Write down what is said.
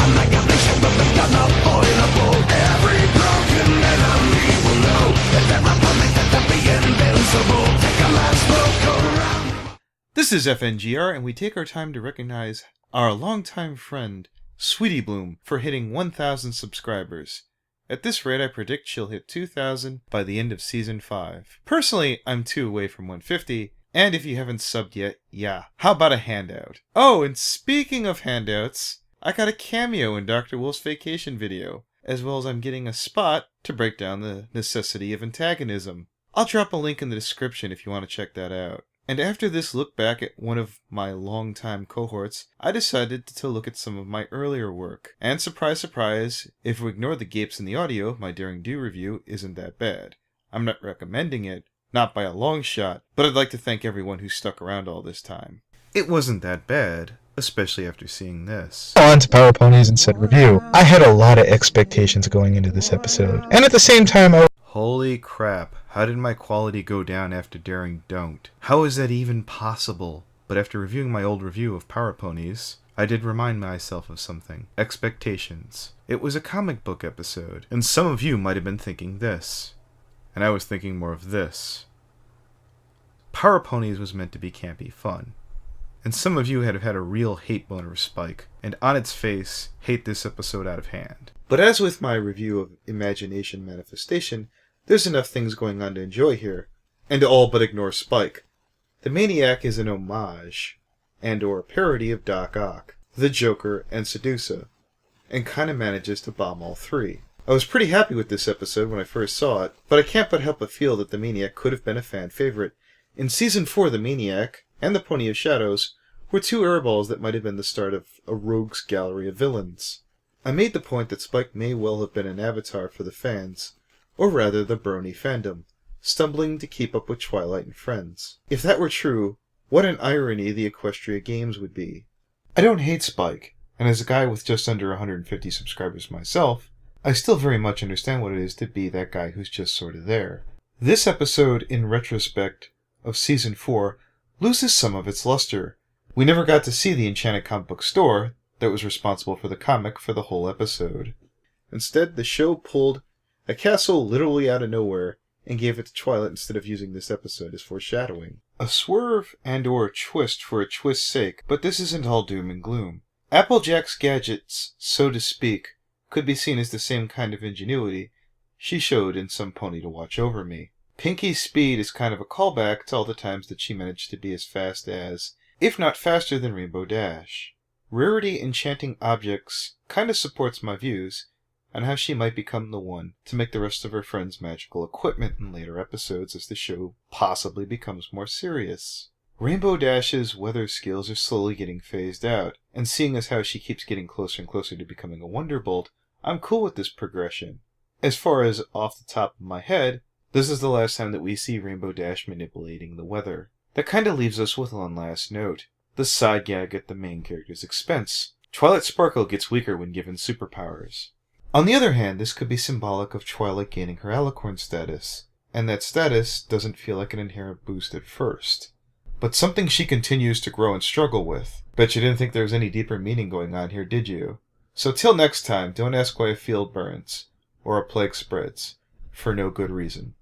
Annihilation will become unavoidable. Every broken enemy will know that there are only that to be invincible. Take a last look around. This is FNGR, and we take our time to recognize our longtime friend, Sweetie Bloom, for hitting 1,000 subscribers. At this rate, I predict she'll hit 2,000 by the end of Season 5. Personally, I'm 2 away from 150, and if you haven't subbed yet, yeah, how about a handout? Oh, and speaking of handouts, I got a cameo in Dr. Wolf's vacation video, as well as I'm getting a spot to break down the necessity of antagonism. I'll drop a link in the description if you want to check that out. And after this look back at one of my longtime cohorts, I decided to look at some of my earlier work. And surprise, surprise, if we ignore the gapes in the audio, my Daring Do review isn't that bad. I'm not recommending it, not by a long shot, but I'd like to thank everyone who stuck around all this time. It wasn't that bad, especially after seeing this. On to Power Ponies and said review. I had a lot of expectations going into this episode, and at the same time Holy crap, how did my quality go down after Daring Don't? How is that even possible? But after reviewing my old review of Power Ponies, I did remind myself of something. Expectations. It was a comic book episode, and some of you might have been thinking this. And I was thinking more of this. Power Ponies was meant to be campy fun. And some of you have had a real hate boner of Spike, and on its face, hate this episode out of hand. But as with my review of Imagination Manifestation, there's enough things going on to enjoy here, and to all but ignore Spike. The Maniac is an homage, and or a parody of Doc Ock, the Joker, and Sedusa, and kinda manages to bomb all three. I was pretty happy with this episode when I first saw it, but I can't but help but feel that the Maniac could have been a fan favorite. In Season 4, the Maniac, and the Pony of Shadows, were two airballs that might have been the start of a rogues gallery of villains. I made the point that Spike may well have been an avatar for the fans, or rather the brony fandom, stumbling to keep up with Twilight and friends. If that were true, what an irony the Equestria Games would be. I don't hate Spike, and as a guy with just under 150 subscribers myself, I still very much understand what it is to be that guy who's just sort of there. This episode, in retrospect, of Season 4, loses some of its luster. We never got to see the Enchanted Comic Book Store that was responsible for the comic for the whole episode. Instead, the show pulled a castle literally out of nowhere and gave it to Twilight instead of using this episode as foreshadowing. A swerve and or a twist for a twist's sake, but this isn't all doom and gloom. Applejack's gadgets, so to speak, could be seen as the same kind of ingenuity she showed in Some Pony to Watch Over Me. Pinky's speed is kind of a callback to all the times that she managed to be as fast as, if not faster than Rainbow Dash. Rarity enchanting objects kinda supports my views on how she might become the one to make the rest of her friends' magical equipment in later episodes as the show possibly becomes more serious. Rainbow Dash's weather skills are slowly getting phased out, and seeing as how she keeps getting closer and closer to becoming a Wonderbolt, I'm cool with this progression. As far as off the top of my head, this is the last time that we see Rainbow Dash manipulating the weather. That kinda leaves us with one last note. The side gag at the main character's expense. Twilight Sparkle gets weaker when given superpowers. On the other hand, this could be symbolic of Twilight gaining her Alicorn status, and that status doesn't feel like an inherent boost at first, but something she continues to grow and struggle with. Bet you didn't think there was any deeper meaning going on here, did you? So till next time, don't ask why a field burns, or a plague spreads, for no good reason.